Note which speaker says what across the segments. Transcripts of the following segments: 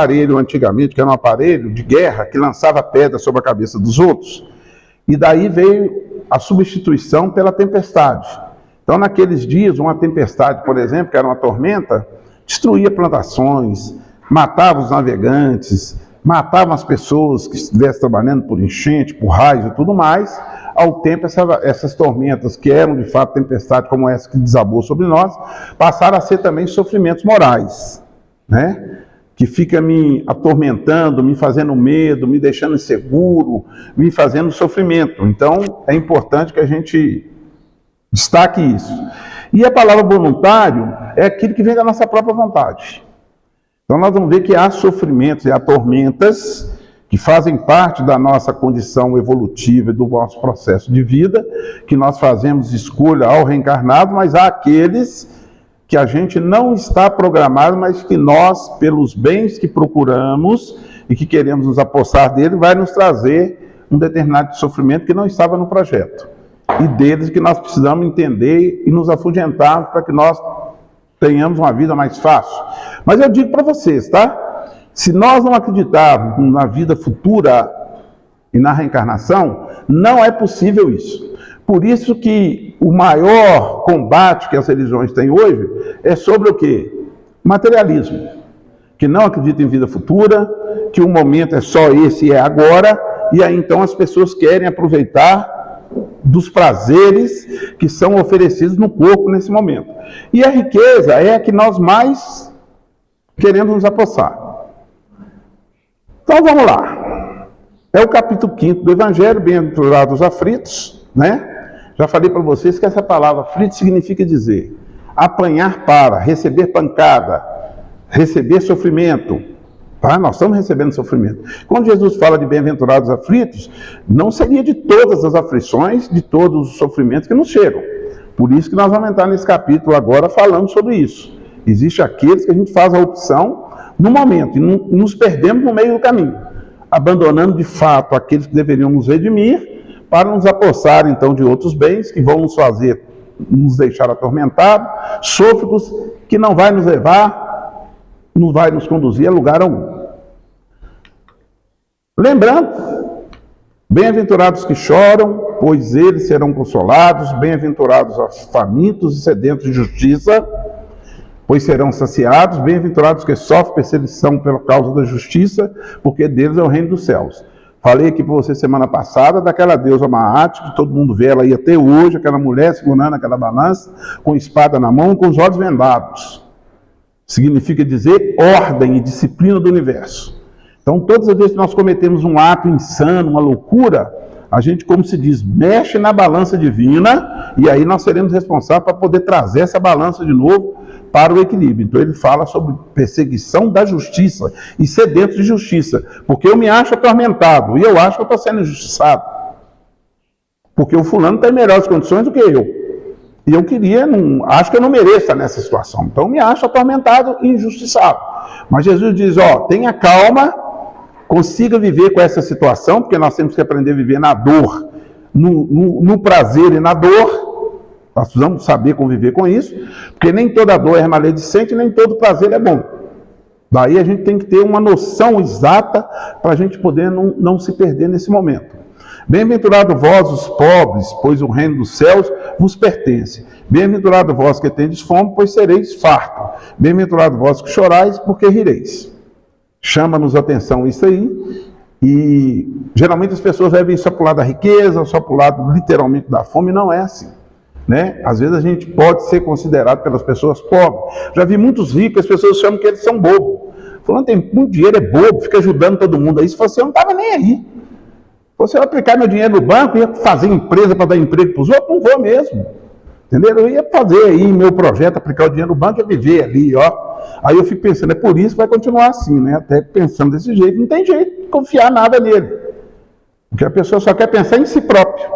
Speaker 1: aparelho antigamente, que era um aparelho de guerra, que lançava pedra sobre a cabeça dos outros, e daí veio a substituição pela tempestade. Então, naqueles dias, uma tempestade, por exemplo, que era uma tormenta, destruía plantações, matava os navegantes, matava as pessoas que estivessem trabalhando por enchente, por raios e tudo mais. Ao tempo, essas tormentas, que eram de fato tempestade como essa que desabou sobre nós, passaram a ser também sofrimentos morais, né? Que fica me atormentando, me fazendo medo, me deixando inseguro, me fazendo sofrimento. Então, é importante que a gente destaque isso. E a palavra voluntário é aquilo que vem da nossa própria vontade. Então, nós vamos ver que há sofrimentos e há tormentas que fazem parte da nossa condição evolutiva e do nosso processo de vida, que nós fazemos escolha ao reencarnado, mas há aqueles que a gente não está programado, mas que nós, pelos bens que procuramos e que queremos nos apossar dele, vai nos trazer um determinado sofrimento que não estava no projeto. E deles que nós precisamos entender e nos afugentar para que nós tenhamos uma vida mais fácil. Mas eu digo para vocês, tá? Se nós não acreditarmos na vida futura e na reencarnação, não é possível isso. Por isso que o maior combate que as religiões têm hoje é sobre o quê? Materialismo. Que não acredita em vida futura, que o momento é só esse e é agora, e aí então as pessoas querem aproveitar dos prazeres que são oferecidos no corpo nesse momento. E a riqueza é a que nós mais queremos nos apossar. Então vamos lá. É o capítulo 5 do Evangelho, bem-aventurados os aflitos, né? Já falei para vocês que essa palavra aflito significa dizer apanhar para, receber pancada, receber sofrimento. Tá? Nós estamos recebendo sofrimento. Quando Jesus fala de bem-aventurados aflitos, não seria de todas as aflições, de todos os sofrimentos que nos chegam. Por isso que nós vamos entrar nesse capítulo agora falando sobre isso. Existem aqueles que a gente faz a opção no momento e nos perdemos no meio do caminho, abandonando de fato aqueles que deveriam nos redimir, para nos apossar, então, de outros bens que vão nos fazer, nos deixar atormentados, sôfregos, que não vai nos levar, não vai nos conduzir a lugar algum. Lembrando, bem-aventurados que choram, pois eles serão consolados, bem-aventurados os famintos e sedentos de justiça, pois serão saciados, bem-aventurados que sofrem perseguição pela causa da justiça, porque deles é o reino dos céus. Falei aqui para você semana passada daquela deusa Maat, que todo mundo vê ela aí até hoje, aquela mulher segurando aquela balança, com espada na mão, com os olhos vendados. Significa dizer ordem e disciplina do universo. Então, todas as vezes que nós cometemos um ato insano, uma loucura, a gente, como se diz, mexe na balança divina, e aí nós seremos responsáveis para poder trazer essa balança de novo para o equilíbrio. Então ele fala sobre perseguição da justiça e sedento de justiça, porque eu me acho atormentado e eu acho que eu estou sendo injustiçado, porque o fulano está em melhores condições do que eu, e eu acho que eu não mereço estar nessa situação, então eu me acho atormentado e injustiçado. Mas Jesus diz, tenha calma, consiga viver com essa situação, porque nós temos que aprender a viver na dor, no prazer e na dor. Nós precisamos saber conviver com isso, porque nem toda dor é maledicente, nem todo prazer é bom. Daí a gente tem que ter uma noção exata para a gente poder não se perder nesse momento. Bem-aventurado vós os pobres, pois o reino dos céus vos pertence. Bem-aventurado vós que tendes fome, pois sereis farto. Bem-aventurado vós que chorais, porque rireis. Chama-nos a atenção isso aí, e geralmente as pessoas levam isso só para o lado da riqueza, só para o lado literalmente da fome, não é assim. Né? Às vezes a gente pode ser considerado pelas pessoas pobres. Já vi muitos ricos, as pessoas chamam que eles são bobos. Falando, tem muito dinheiro, é bobo, fica ajudando todo mundo aí. Se você não estava nem aí. Você vai aplicar meu dinheiro no banco, ia fazer empresa para dar emprego para os outros? Não vou mesmo. Entendeu? Eu ia fazer aí meu projeto, aplicar o dinheiro no banco e viver ali, Aí eu fico pensando, é por isso que vai continuar assim, né? Até pensando desse jeito, não tem jeito de confiar nada nele. Porque a pessoa só quer pensar em si próprio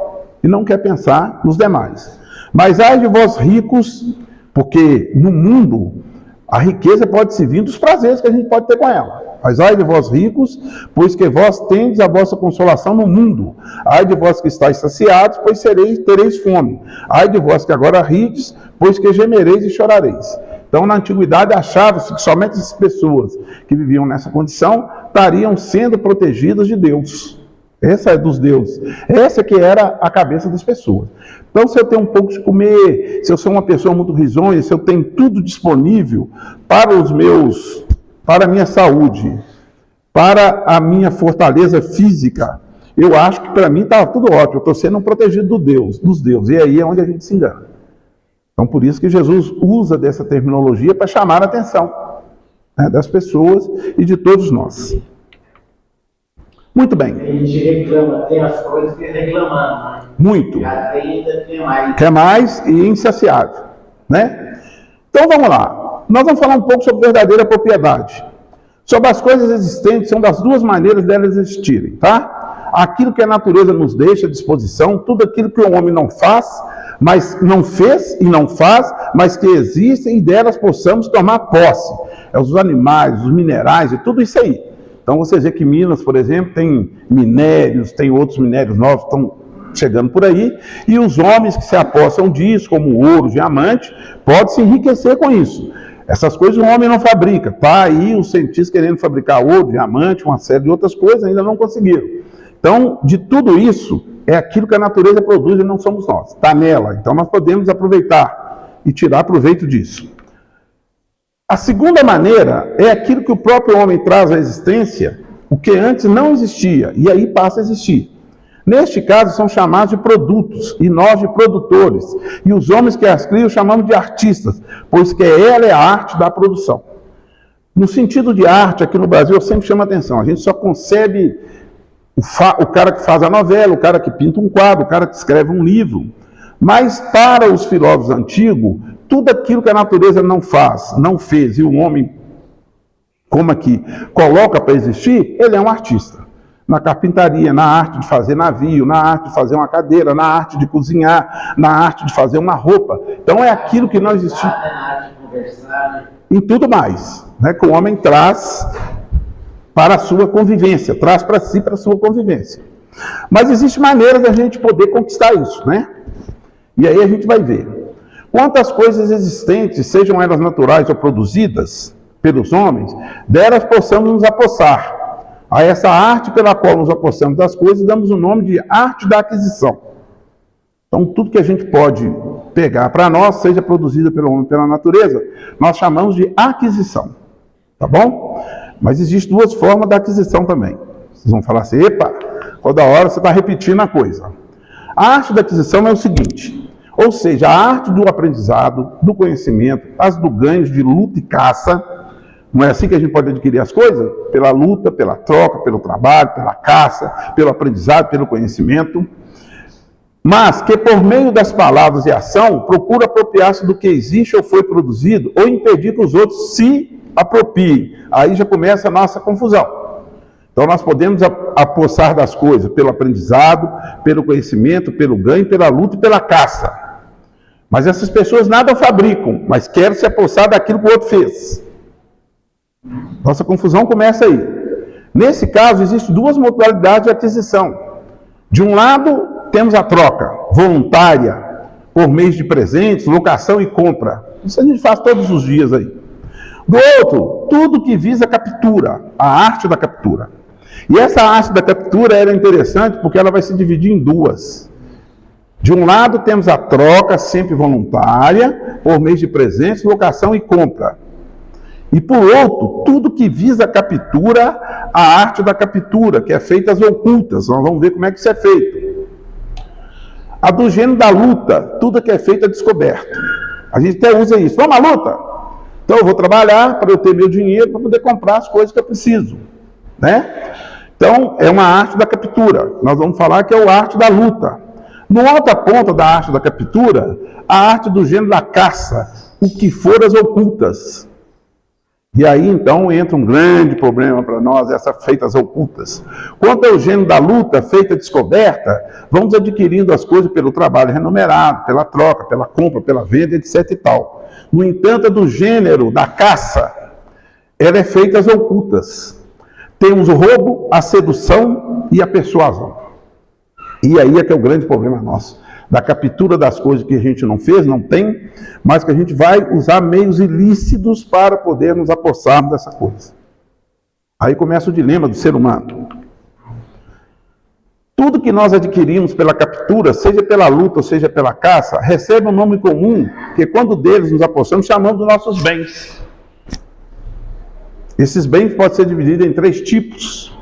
Speaker 1: e não quer pensar nos demais. Mas ai de vós ricos, porque no mundo a riqueza pode se vir dos prazeres que a gente pode ter com ela. Mas ai de vós ricos, pois que vós tendes a vossa consolação no mundo. Ai de vós que estáis saciados, pois tereis fome. Ai de vós que agora rides, pois que gemereis e chorareis. Então, na antiguidade, achava-se que somente as pessoas que viviam nessa condição estariam sendo protegidas de Deus. Essa é dos deuses. Essa que era a cabeça das pessoas. Então, se eu tenho um pouco de comer, se eu sou uma pessoa muito risonha, se eu tenho tudo disponível para para a minha saúde, para a minha fortaleza física, eu acho que para mim estava tudo ótimo. Eu estou sendo um protegido dos deuses. E aí é onde a gente se engana. Então, por isso que Jesus usa dessa terminologia para chamar a atenção, né, das pessoas e de todos nós. Muito bem.
Speaker 2: A gente reclama, tem as coisas que reclamamos, né?
Speaker 1: Muito.
Speaker 2: Já tem mais.
Speaker 1: Quer mais e insaciável, né? Então vamos lá. Nós vamos falar um pouco sobre verdadeira propriedade. Sobre as coisas existentes, são das duas maneiras delas existirem, tá? Aquilo que a natureza nos deixa à disposição, tudo aquilo que o homem não faz, mas não fez e não faz, mas que existem e delas possamos tomar posse. É os animais, os minerais e tudo isso aí. Então você vê que Minas, por exemplo, tem minérios, tem outros minérios novos que estão chegando por aí, e os homens que se apossam disso, como ouro, diamante, podem se enriquecer com isso. Essas coisas o homem não fabrica. Está aí os cientistas querendo fabricar ouro, diamante, uma série de outras coisas, ainda não conseguiram. Então, de tudo isso, é aquilo que a natureza produz e não somos nós. Está nela. Então nós podemos aproveitar e tirar proveito disso. A segunda maneira é aquilo que o próprio homem traz à existência, o que antes não existia, e aí passa a existir. Neste caso, são chamados de produtos, e nós de produtores. E os homens que as criam chamamos de artistas, pois que ela é a arte da produção. No sentido de arte, aqui no Brasil, eu sempre chamo a atenção. A gente só concebe o cara que faz a novela, o cara que pinta um quadro, o cara que escreve um livro. Mas para os filósofos antigos, tudo aquilo que a natureza não faz, não fez, e o homem, como aqui, coloca para existir, ele é um artista. Na carpintaria, na arte de fazer navio, na arte de fazer uma cadeira, na arte de cozinhar, na arte de fazer uma roupa. Então é aquilo que não existe.
Speaker 2: Na arte de conversar.
Speaker 1: Em tudo mais, né, que o homem traz para a sua convivência, traz para si, para a sua convivência. Mas existe maneira da gente poder conquistar isso, né? E aí a gente vai ver. Quantas coisas existentes, sejam elas naturais ou produzidas pelos homens, delas possamos nos apossar. A essa arte pela qual nos apossamos das coisas, damos o nome de arte da aquisição. Então, tudo que a gente pode pegar para nós, seja produzido pelo homem ou pela natureza, nós chamamos de aquisição. Tá bom? Mas existem duas formas da aquisição também. Vocês vão falar assim, epa, toda hora você está repetindo a coisa. A arte da aquisição é o seguinte, ou seja, a arte do aprendizado, do conhecimento, as do ganho de luta e caça. Não é assim que a gente pode adquirir as coisas? Pela luta, pela troca, pelo trabalho, pela caça, pelo aprendizado, pelo conhecimento. Mas que por meio das palavras e ação, procura apropriar-se do que existe ou foi produzido, ou impedir que os outros se apropriem. Aí já começa a nossa confusão. Então nós podemos apossar das coisas pelo aprendizado, pelo conhecimento, pelo ganho, pela luta e pela caça. Mas essas pessoas nada fabricam, mas querem se apossar daquilo que o outro fez. Nossa confusão começa aí. Nesse caso, existem duas modalidades de aquisição. De um lado, temos a troca voluntária, por meio de presentes, locação e compra. Isso a gente faz todos os dias aí. Do outro, tudo que visa a captura, a arte da captura. E essa arte da captura era interessante porque ela vai se dividir em duas. De um lado, temos a troca, sempre voluntária, por meio de presentes, locação e compra. E por outro, tudo que visa a captura, a arte da captura, que é feita às ocultas. Nós vamos ver como é que isso é feito. A do gênero da luta, tudo que é feito é descoberto. A gente até usa isso. Vamos à luta? Então eu vou trabalhar para eu ter meu dinheiro, para poder comprar as coisas que eu preciso. Né? Então é uma arte da captura. Nós vamos falar que é a arte da luta. Na outra ponta da arte da captura, a arte do gênero da caça, o que for as ocultas. E aí, então, entra um grande problema para nós, essas feitas ocultas. Quanto ao gênero da luta, feita descoberta, vamos adquirindo as coisas pelo trabalho remunerado, pela troca, pela compra, pela venda, etc. e tal. No entanto, a do gênero da caça, ela é feita às ocultas. Temos o roubo, a sedução e a persuasão. E aí é que é o grande problema nosso. da captura das coisas que a gente não fez, não tem, mas que a gente vai usar meios ilícitos para poder nos apossarmos dessa coisa. Aí começa o dilema do ser humano. Tudo que nós adquirimos pela captura, seja pela luta ou seja pela caça, recebe um nome comum, que quando deles nos apossamos, chamamos de nossos bens. Esses bens podem ser divididos em 3 tipos,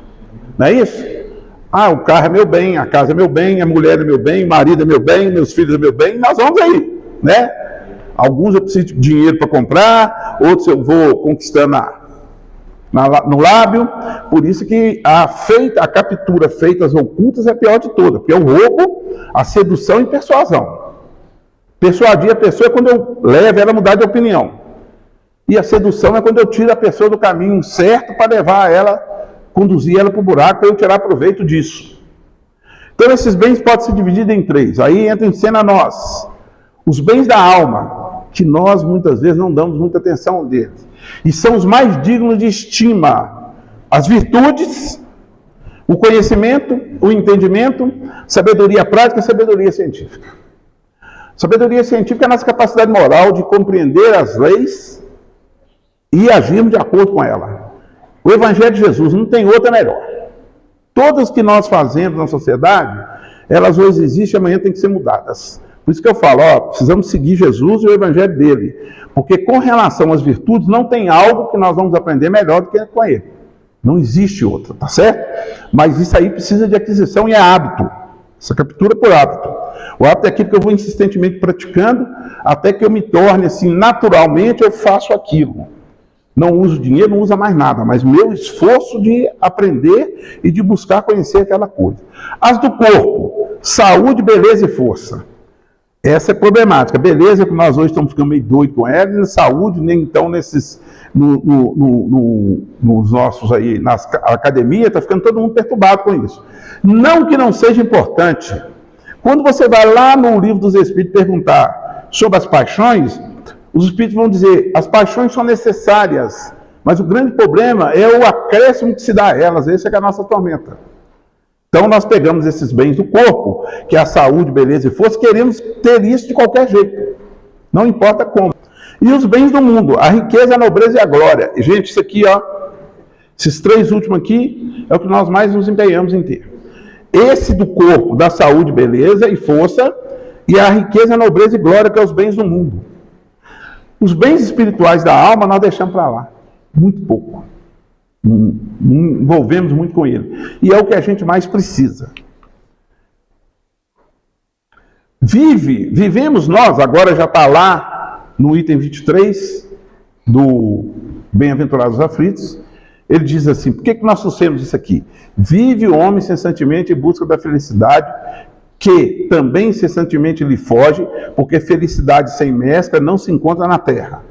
Speaker 1: não é isso? O carro é meu bem, a casa é meu bem, a mulher é meu bem, o marido é meu bem, meus filhos é meu bem, nós vamos aí, né? Alguns eu preciso de dinheiro para comprar, outros eu vou conquistando no lábio. Por isso que a captura feita às ocultas é a pior de todas, porque é o roubo, a sedução e persuasão. Persuadir a pessoa é quando eu levo ela a mudar de opinião. E a sedução é quando eu tiro a pessoa do caminho certo para levar ela, conduzir ela para o buraco para eu tirar proveito disso. Então esses bens podem ser divididos em 3. Aí entra em cena nós. Os bens da alma, que nós muitas vezes não damos muita atenção deles. E são os mais dignos de estima. As virtudes, o conhecimento, o entendimento, sabedoria prática e sabedoria científica. Sabedoria científica é a nossa capacidade moral de compreender as leis e agirmos de acordo com ela. O Evangelho de Jesus não tem outra melhor. Todas que nós fazemos na sociedade, elas hoje existem e amanhã têm que ser mudadas. Por isso que eu falo, precisamos seguir Jesus e o Evangelho dele. Porque com relação às virtudes, não tem algo que nós vamos aprender melhor do que com ele. Não existe outra, tá certo? Mas isso aí precisa de aquisição e é hábito. Essa captura por hábito. O hábito é aquilo que eu vou insistentemente praticando, até que eu me torne assim, naturalmente eu faço aquilo. Não uso dinheiro, não usa mais nada, mas meu esforço de aprender e de buscar conhecer aquela coisa. As do corpo, saúde, beleza e força. Essa é problemática. Beleza, que nós hoje estamos ficando meio doidos com ela, e saúde, nem então nos nossos aí, na academia, está ficando todo mundo perturbado com isso. Não que não seja importante. Quando você vai lá no Livro dos Espíritos perguntar sobre as paixões, os Espíritos vão dizer, as paixões são necessárias, mas o grande problema é o acréscimo que se dá a elas, esse é que é a nossa tormenta. Então nós pegamos esses bens do corpo, que é a saúde, beleza e força, queremos ter isso de qualquer jeito, não importa como. E os bens do mundo, a riqueza, a nobreza e a glória. E, gente, isso aqui, esses 3 últimos aqui, é o que nós mais nos empenhamos em ter. Esse do corpo, da saúde, beleza e força, e a riqueza, a nobreza e glória, que é os bens do mundo. Os bens espirituais da alma nós deixamos para lá, muito pouco. Não envolvemos muito com ele. E é o que a gente mais precisa. Vivemos nós, agora já está lá no item 23 do Bem-aventurados aflitos, ele diz assim, por que nós trouxemos isso aqui? Vive o homem incessantemente em busca da felicidade, que também incessantemente lhe foge, porque felicidade sem mescla não se encontra na terra.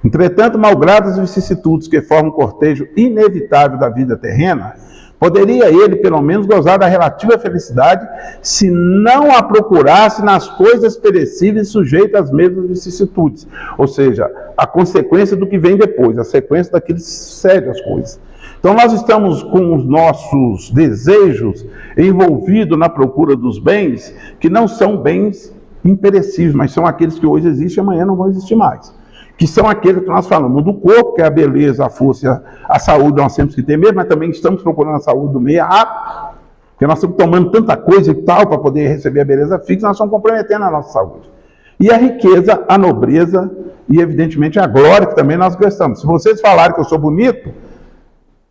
Speaker 1: Entretanto, malgrado as vicissitudes que formam o cortejo inevitável da vida terrena, poderia ele, pelo menos, gozar da relativa felicidade, se não a procurasse nas coisas perecíveis sujeitas às mesmas vicissitudes. Ou seja, a consequência do que vem depois, a sequência daquilo que segue as coisas. Então nós estamos com os nossos desejos envolvidos na procura dos bens, que não são bens imperecíveis, mas são aqueles que hoje existem e amanhã não vão existir mais. Que são aqueles que nós falamos do corpo, que é a beleza, a força, a saúde, nós temos que ter mesmo, mas também estamos procurando a saúde do meio rápido, porque nós estamos tomando tanta coisa e tal para poder receber a beleza fixa, nós estamos comprometendo a nossa saúde. E a riqueza, a nobreza e evidentemente a glória, que também nós gostamos. Se vocês falarem que eu sou bonito,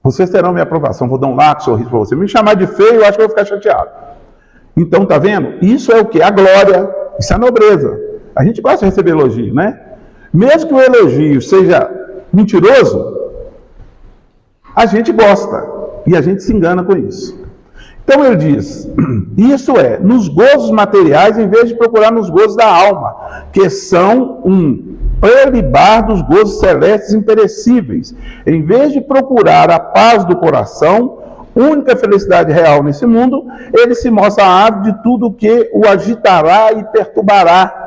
Speaker 1: vocês terão minha aprovação, vou dar um lápis, sorriso para você. Me chamar de feio, eu acho que eu vou ficar chateado. Então, tá vendo? Isso é o que? A glória, isso é a nobreza. A gente gosta de receber elogio, né? Mesmo que o elogio seja mentiroso, a gente gosta e a gente se engana com isso. Então ele diz, isso é, nos gozos materiais em vez de procurar nos gozos da alma, que são prelibar dos gozos celestes imperecíveis. Em vez de procurar a paz do coração, única felicidade real nesse mundo, ele se mostra ávido de tudo que o agitará e perturbará.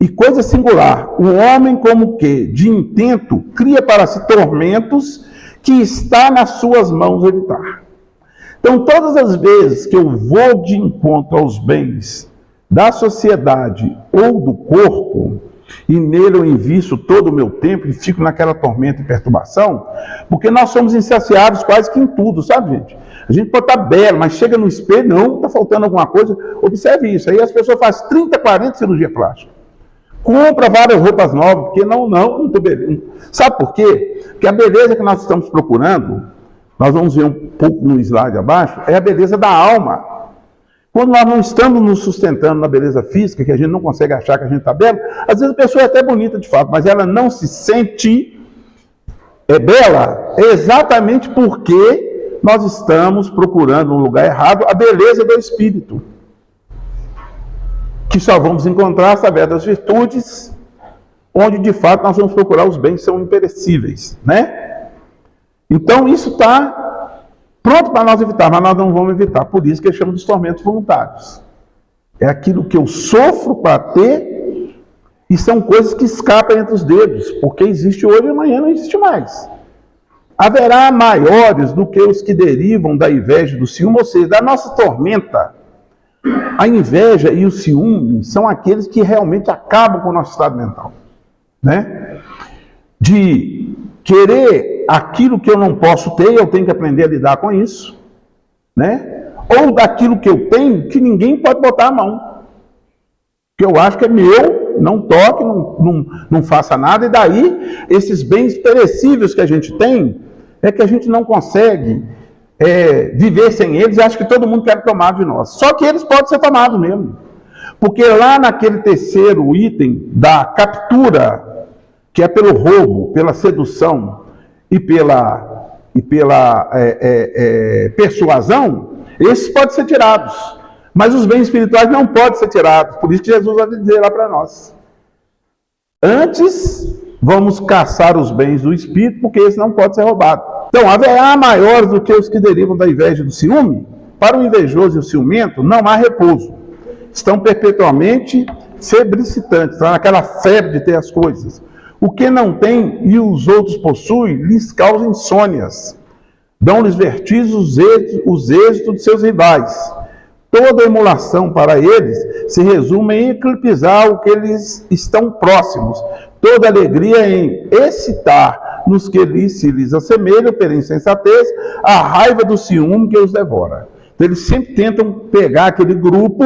Speaker 1: E coisa singular, o homem como que, de intento, cria para si tormentos que está nas suas mãos evitar. Então, todas as vezes que eu vou de encontro aos bens da sociedade ou do corpo, e nele eu invisto todo o meu tempo e fico naquela tormenta e perturbação, porque nós somos insaciáveis quase que em tudo, sabe, gente? A gente pode estar belo, mas chega no espelho, não, está faltando alguma coisa. Observe isso. Aí as pessoas fazem 30, 40 cirurgia plástica. Compra várias roupas novas, porque não estou beleza. Sabe por quê? Porque a beleza que nós estamos procurando, nós vamos ver um pouco no slide abaixo, é a beleza da alma. Quando nós não estamos nos sustentando na beleza física, que a gente não consegue achar que a gente está belo, às vezes a pessoa é até bonita de fato, mas ela não se sente bela, exatamente porque nós estamos procurando no lugar errado a beleza do espírito, que só vamos encontrar através das virtudes, onde de fato nós vamos procurar os bens que são imperecíveis, né? Então isso está pronto para nós evitar, mas nós não vamos evitar. Por isso que eu chamo dos tormentos voluntários. É aquilo que eu sofro para ter, e são coisas que escapam entre os dedos, porque existe hoje e amanhã não existe mais. Haverá maiores do que os que derivam da inveja e do ciúme, ou seja, da nossa tormenta. A inveja e o ciúme são aqueles que realmente acabam com o nosso estado mental, né? De querer aquilo que eu não posso ter, eu tenho que aprender a lidar com isso, né? Ou daquilo que eu tenho, que ninguém pode botar a mão, que eu acho que é meu, não toque, não faça nada, e daí esses bens perecíveis que a gente tem, é que a gente não consegue viver sem eles, e acha que todo mundo quer tomar de nós. Só que eles podem ser tomados mesmo. Porque lá naquele terceiro item da captura, que é pelo roubo, pela sedução e pela persuasão, esses podem ser tirados. Mas os bens espirituais não podem ser tirados. Por isso que Jesus vai dizer lá para nós: antes vamos caçar os bens do espírito, porque esse não pode ser roubado. Então, haverá maiores do que os que derivam da inveja e do ciúme? Para o invejoso e o ciumento, não há repouso. Estão perpetuamente febricitantes, estão naquela febre de ter as coisas. O que não tem e os outros possuem, lhes causa insônias. Dão-lhes vertigens os êxitos de seus rivais. Toda emulação para eles se resume em eclipsar o que eles estão próximos. Toda alegria em excitar nos que se lhes assemelham, pela insensatez, a raiva do ciúme que os devora. Então, eles sempre tentam pegar aquele grupo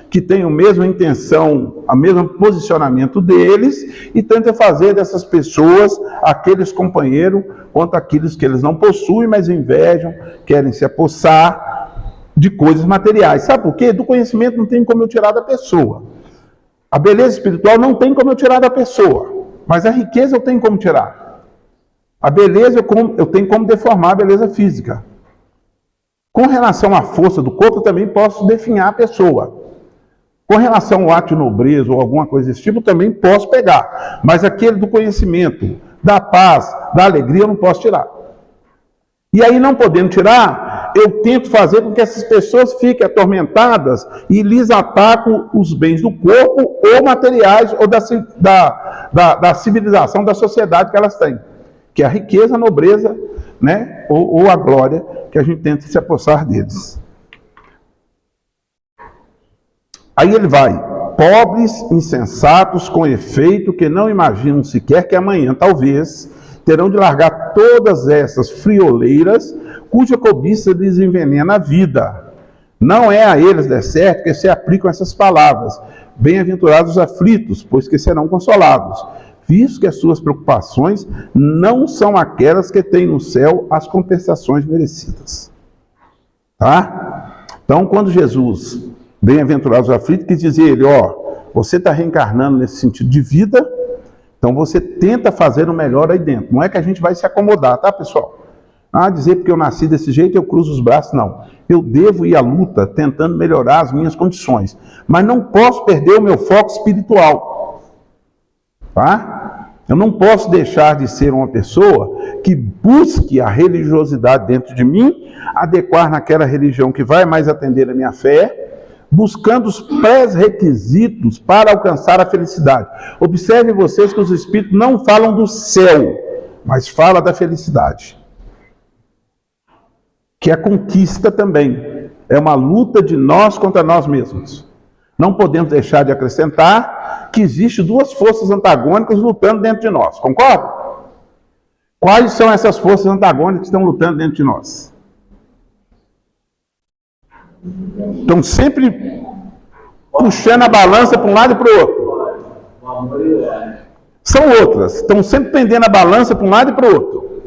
Speaker 1: que tem a mesma intenção, o mesmo posicionamento deles, e tentam fazer dessas pessoas aqueles companheiros quanto aqueles que eles não possuem, mas invejam, querem se apossar de coisas materiais. Sabe por quê? Do conhecimento não tem como eu tirar da pessoa. A beleza espiritual não tem como eu tirar da pessoa, mas a riqueza eu tenho como tirar. A beleza eu tenho como deformar a beleza física. Com relação à força do corpo, eu também posso definhar a pessoa. Com relação ao ato de nobreza ou alguma coisa desse tipo, eu também posso pegar. Mas aquele do conhecimento, da paz, da alegria, eu não posso tirar. E aí, não podendo tirar, eu tento fazer com que essas pessoas fiquem atormentadas e lhes atacam os bens do corpo ou materiais ou da civilização, da sociedade que elas têm. Que é a riqueza, a nobreza, né? ou a glória, que a gente tenta se apossar deles. Aí ele vai: pobres, insensatos, com efeito, que não imaginam sequer que amanhã, talvez, terão de largar todas essas frioleiras, cuja cobiça lhes envenena a vida. Não é a eles, de certo, que se aplicam essas palavras: bem-aventurados os aflitos, pois que serão consolados, visto que as suas preocupações não são aquelas que têm no céu as compensações merecidas. Tá? Então, quando Jesus, bem-aventurados os aflitos, quis dizer ele: você está reencarnando nesse sentido de vida, então você tenta fazer o melhor aí dentro. Não é que a gente vai se acomodar, tá, pessoal? Dizer porque eu nasci desse jeito, eu cruzo os braços, não. Eu devo ir à luta tentando melhorar as minhas condições, mas não posso perder o meu foco espiritual. Tá? Eu não posso deixar de ser uma pessoa que busque a religiosidade dentro de mim, adequar naquela religião que vai mais atender a minha fé, buscando os pré-requisitos para alcançar a felicidade. Observem vocês que os espíritos não falam do céu, mas falam da felicidade. Que é conquista também. É uma luta de nós contra nós mesmos. não podemos deixar de acrescentar que existem duas forças antagônicas lutando dentro de nós. Concorda? Quais são essas forças antagônicas que estão lutando dentro de nós? Estão sempre puxando a balança para um lado e para o outro. São outras. Estão sempre pendendo a balança para um lado e para o outro.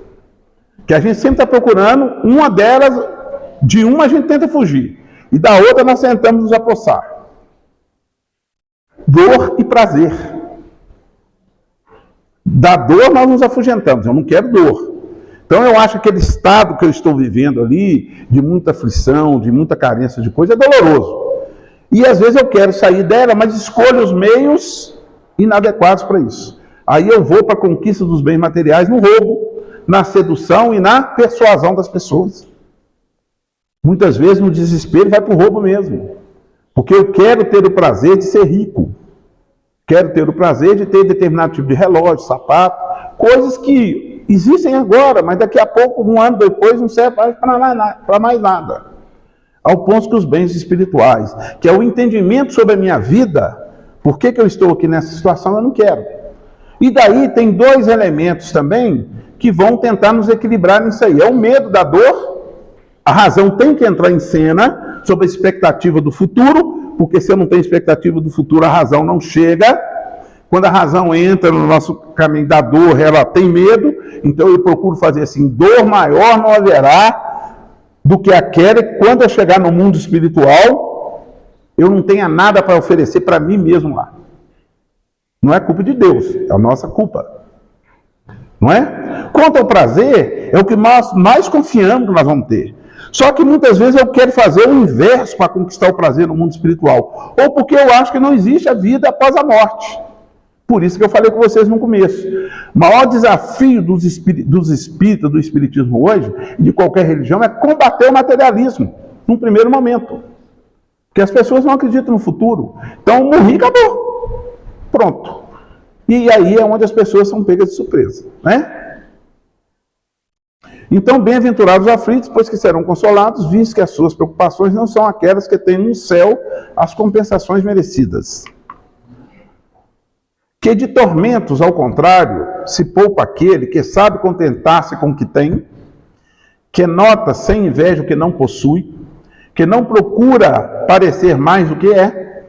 Speaker 1: Que a gente sempre está procurando, uma delas, de uma a gente tenta fugir. E da outra nós tentamos nos apossar. Dor e prazer. Da dor nós nos afugentamos. Eu não quero dor. Então eu acho que aquele estado que eu estou vivendo ali, de muita aflição, de muita carência de coisa, é doloroso. E às vezes eu quero sair dela, mas escolho os meios inadequados para isso. Aí eu vou para a conquista dos bens materiais no roubo, na sedução e na persuasão das pessoas. Muitas vezes no desespero vai para o roubo mesmo. Porque eu quero ter o prazer de ser rico. Quero ter o prazer de ter determinado tipo de relógio, sapato, coisas que existem agora, mas daqui a pouco, um ano depois, não serve para mais nada. Ao ponto que os bens espirituais, que é o entendimento sobre a minha vida, por que eu estou aqui nessa situação, eu não quero. E daí tem dois elementos também que vão tentar nos equilibrar nisso aí. É o medo da dor, a razão tem que entrar em cena sobre a expectativa do futuro, porque se eu não tenho expectativa do futuro, a razão não chega. Quando a razão entra no nosso caminho da dor, ela tem medo, então eu procuro fazer assim, dor maior não haverá do que aquela que quando eu chegar no mundo espiritual, eu não tenha nada para oferecer para mim mesmo lá. Não é culpa de Deus, é a nossa culpa. Não é? Quanto ao prazer, é o que nós mais confiamos que nós vamos ter. Só que muitas vezes eu quero fazer o inverso para conquistar o prazer no mundo espiritual. Ou porque eu acho que não existe a vida após a morte. Por isso que eu falei com vocês no começo. O maior desafio dos espíritas, do espiritismo hoje, e de qualquer religião, é combater o materialismo, num primeiro momento. Porque as pessoas não acreditam no futuro. Então, morri, acabou. Pronto. E aí é onde as pessoas são pegas de surpresa, né? Então, bem-aventurados os aflitos, pois que serão consolados, visto que as suas preocupações não são aquelas que têm no céu as compensações merecidas. Que de tormentos, ao contrário, se poupa aquele que sabe contentar-se com o que tem, que nota sem inveja o que não possui, que não procura parecer mais do que é.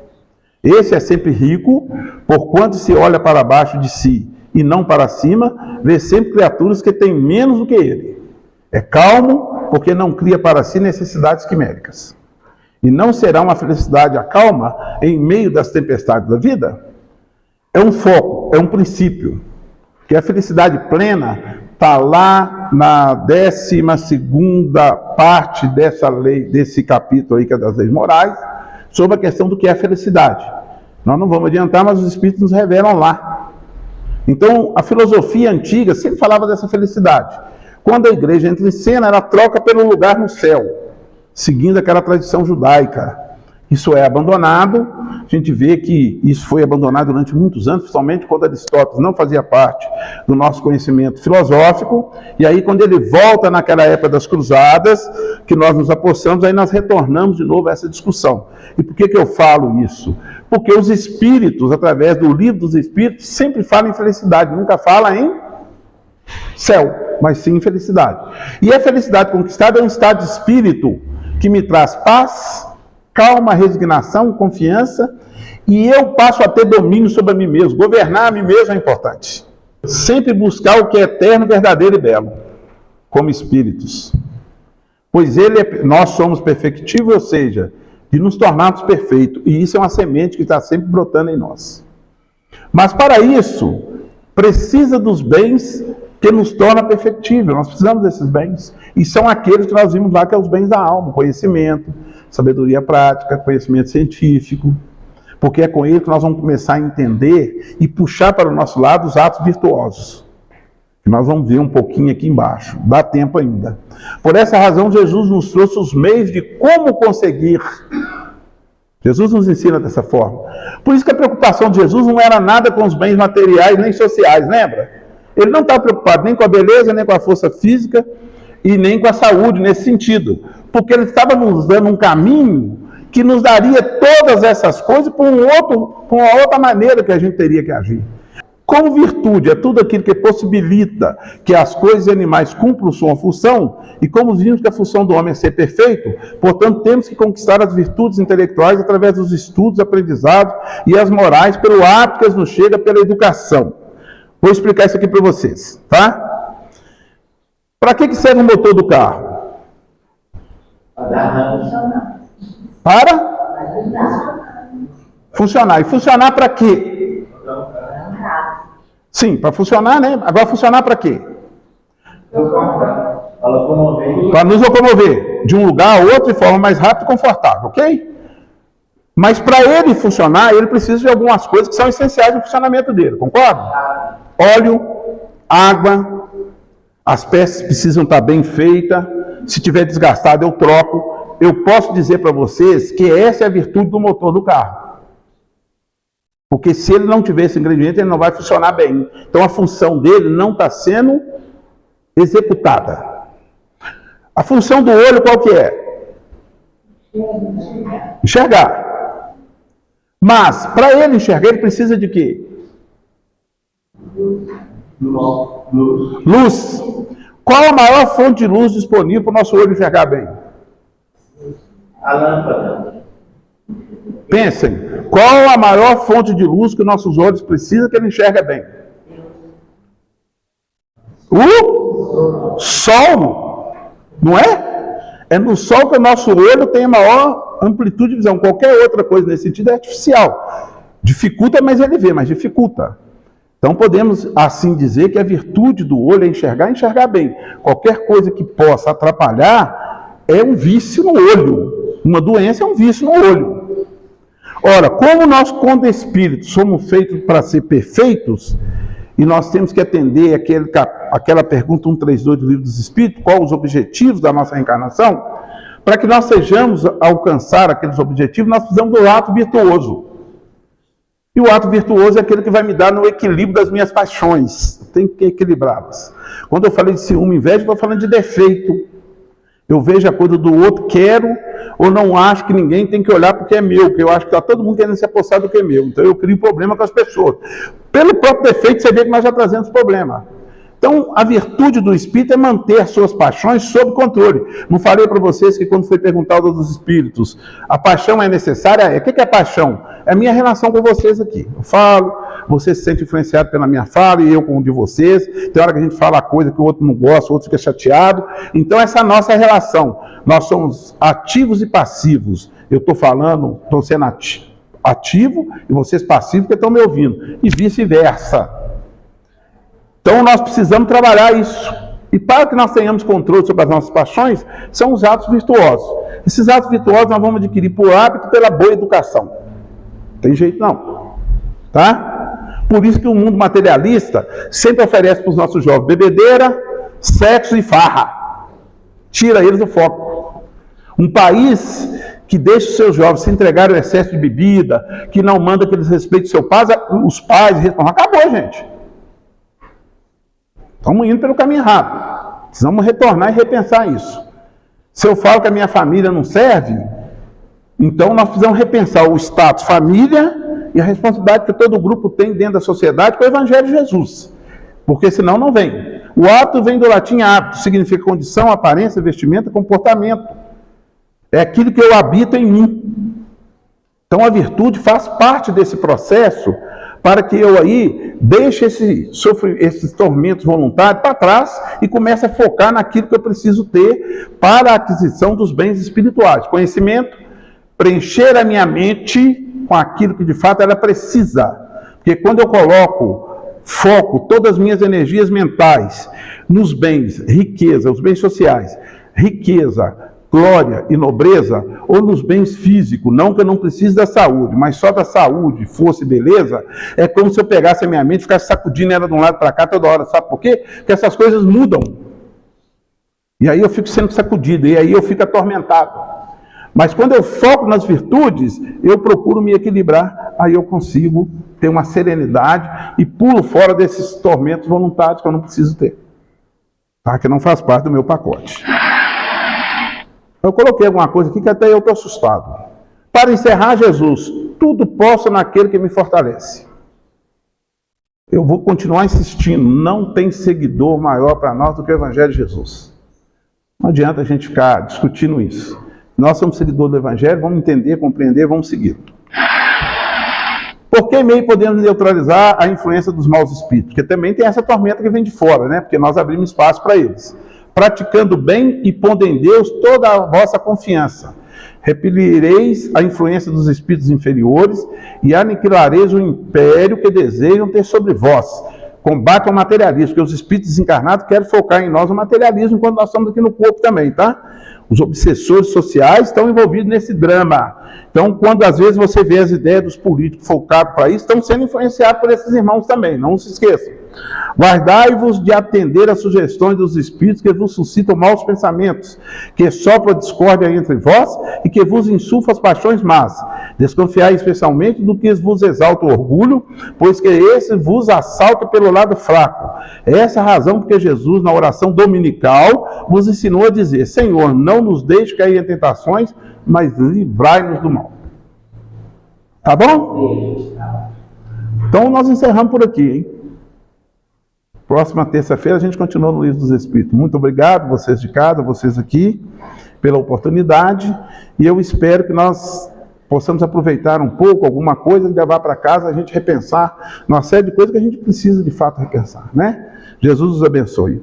Speaker 1: Esse é sempre rico, porquanto se olha para baixo de si e não para cima, vê sempre criaturas que têm menos do que ele. É calmo, porque não cria para si necessidades quiméricas. E não será uma felicidade a calma em meio das tempestades da vida? É um foco, é um princípio. Que a felicidade plena está lá na 12ª parte dessa lei, desse capítulo aí que é das leis morais, sobre a questão do que é a felicidade. Nós não vamos adiantar, mas os Espíritos nos revelam lá. Então, a filosofia antiga sempre falava dessa felicidade. Quando a igreja entra em cena, ela troca pelo lugar no céu, seguindo aquela tradição judaica. Isso é abandonado, a gente vê que isso foi abandonado durante muitos anos, principalmente quando Aristóteles não fazia parte do nosso conhecimento filosófico, e aí quando ele volta naquela época das cruzadas, que nós nos apossamos, aí nós retornamos de novo a essa discussão. E por que eu falo isso? Porque os espíritos, através do livro dos espíritos, sempre falam em felicidade, nunca falam em céu, mas sim em felicidade. E a felicidade conquistada é um estado de espírito que me traz paz, calma, resignação, confiança, e eu passo a ter domínio sobre a mim mesmo. Governar a mim mesmo é importante. Sempre buscar o que é eterno, verdadeiro e belo, como espíritos. Pois nós somos perfectíveis, ou seja, de nos tornarmos perfeitos. E isso é uma semente que está sempre brotando em nós. Mas para isso, precisa dos bens que nos torna perfectível. Nós precisamos desses bens. E são aqueles que nós vimos lá, que é os bens da alma, conhecimento, sabedoria prática, conhecimento científico, porque é com ele que nós vamos começar a entender e puxar para o nosso lado os atos virtuosos, que nós vamos ver um pouquinho aqui embaixo, dá tempo ainda. Por essa razão, Jesus nos trouxe os meios de como conseguir. Jesus nos ensina dessa forma. Por isso que a preocupação de Jesus não era nada com os bens materiais nem sociais, lembra? Ele não estava preocupado nem com a beleza, nem com a força física, e nem com a saúde nesse sentido, porque ele estava nos dando um caminho que nos daria todas essas coisas por uma outra maneira que a gente teria que agir. Como virtude é tudo aquilo que possibilita que as coisas e animais cumpram sua função, e como vimos que a função do homem é ser perfeito, portanto temos que conquistar as virtudes intelectuais através dos estudos, aprendizados e as morais pelo hábito que nos chega pela educação. Vou explicar isso aqui para vocês, tá? Para que serve o motor do carro? Para funcionar. E funcionar para quê? Sim, para funcionar, né? Agora funcionar para quê? Para nos locomover de um lugar a outro de forma mais rápida e confortável, ok? Mas para ele funcionar, ele precisa de algumas coisas que são essenciais no funcionamento dele, concorda? Óleo, água, as peças precisam estar bem feitas. Se tiver desgastado, eu troco. Eu posso dizer para vocês que essa é a virtude do motor do carro. Porque se ele não tiver esse ingrediente, ele não vai funcionar bem. Então a função dele não está sendo executada. A função do olho qual que é? Enxergar. Mas para ele enxergar, ele precisa de quê? Luz. Qual a maior fonte de luz disponível para o nosso olho enxergar bem?
Speaker 2: A lâmpada.
Speaker 1: Pensem, qual a maior fonte de luz que nossos olhos precisam que ele enxerga bem? O sol, não é? É no sol que o nosso olho tem a maior amplitude de visão. Qualquer outra coisa nesse sentido é artificial. Dificulta, mas ele vê, mas dificulta. Então podemos assim dizer que a virtude do olho é enxergar bem. Qualquer coisa que possa atrapalhar é um vício no olho. Uma doença é um vício no olho. Ora, como nós, quando espíritos, somos feitos para ser perfeitos, e nós temos que atender aquela pergunta 132 do Livro dos Espíritos, quais os objetivos da nossa reencarnação, para que nós sejamos alcançar aqueles objetivos, nós precisamos do ato virtuoso. E o ato virtuoso é aquele que vai me dar no equilíbrio das minhas paixões. Eu tenho que equilibrá-las. Quando eu falei de ciúme e inveja, eu estou falando de defeito. Eu vejo a coisa do outro, quero ou não acho que ninguém tem que olhar porque é meu, porque eu acho que está todo mundo querendo se apossar do que é meu. Então eu crio problema com as pessoas. Pelo próprio defeito, você vê que nós já trazemos problema. Então, a virtude do espírito é manter as suas paixões sob controle. Não falei para vocês que quando foi perguntado dos espíritos, a paixão é necessária? O que é paixão? É a minha relação com vocês aqui. Eu falo, você se sente influenciado pela minha fala e eu com o de vocês. Tem hora que a gente fala coisa que o outro não gosta, o outro fica chateado. Então, essa é a nossa relação. Nós somos ativos e passivos. Eu estou falando, estou sendo ativo e vocês passivos que estão me ouvindo. E vice-versa. Então nós precisamos trabalhar isso. E para que nós tenhamos controle sobre as nossas paixões, são os atos virtuosos. Esses atos virtuosos nós vamos adquirir por hábito, pela boa educação. Não tem jeito não. Tá? Por isso que o mundo materialista sempre oferece para os nossos jovens bebedeira, sexo e farra. Tira eles do foco. Um país que deixa os seus jovens se entregarem ao excesso de bebida, que não manda que eles respeitem seu pai, os pais respondem, acabou, gente. Estamos indo pelo caminho errado. Precisamos retornar e repensar isso. Se eu falo que a minha família não serve, então nós precisamos repensar o status família e a responsabilidade que todo grupo tem dentro da sociedade com o Evangelho de Jesus. Porque senão não vem. O hábito vem do latim hábito, significa condição, aparência, vestimenta, comportamento. É aquilo que eu habito em mim. Então a virtude faz parte desse processo para que eu aí deixe esses tormentos voluntários para trás e comece a focar naquilo que eu preciso ter para a aquisição dos bens espirituais. Conhecimento, preencher a minha mente com aquilo que de fato ela precisa. Porque quando eu coloco foco, todas as minhas energias mentais nos bens, riqueza, os bens sociais, riqueza, glória e nobreza, ou nos bens físicos, não que eu não precise da saúde, mas só da saúde, força e beleza, é como se eu pegasse a minha mente e ficasse sacudindo ela de um lado para cá toda hora, sabe por quê? Porque essas coisas mudam. E aí eu fico sendo sacudido, e aí eu fico atormentado. Mas quando eu foco nas virtudes, eu procuro me equilibrar, aí eu consigo ter uma serenidade e pulo fora desses tormentos voluntários que eu não preciso ter. Tá? Que não faz parte do meu pacote. Eu coloquei alguma coisa aqui que até eu estou assustado. Para encerrar, Jesus, tudo posso naquele que me fortalece. Eu vou continuar insistindo, não tem seguidor maior para nós do que o Evangelho de Jesus. Não adianta a gente ficar discutindo isso. Nós somos seguidores do Evangelho, vamos entender, compreender, vamos seguir. Por que meio podemos neutralizar a influência dos maus espíritos? Porque também tem essa tormenta que vem de fora, né? Porque nós abrimos espaço para eles. Praticando bem e pondo em Deus toda a vossa confiança. Repelireis a influência dos espíritos inferiores e aniquilareis o império que desejam ter sobre vós. Combate ao materialismo, porque os espíritos desencarnados querem focar em nós o materialismo quando nós estamos aqui no corpo também, tá? Os obsessores sociais estão envolvidos nesse drama. Então, quando às vezes você vê as ideias dos políticos focados para isso, estão sendo influenciados por esses irmãos também, não se esqueçam. Guardai-vos de atender às sugestões dos espíritos que vos suscitam maus pensamentos, que sopram a discórdia entre vós e que vos insuflam as paixões más. Desconfiai especialmente do que vos exalta o orgulho, pois que esse vos assalta pelo lado fraco. É essa a razão porque Jesus, na oração dominical, vos ensinou a dizer: Senhor, não nos deixe cair em tentações, mas livrai-nos do mal. Tá bom? Então nós encerramos por aqui, hein? Próxima terça-feira a gente continua no Livro dos Espíritos. Muito obrigado, vocês de casa, vocês aqui, pela oportunidade. E eu espero que nós possamos aproveitar um pouco, alguma coisa, e levar para casa, a gente repensar numa série de coisas que a gente precisa de fato repensar, né? Jesus os abençoe.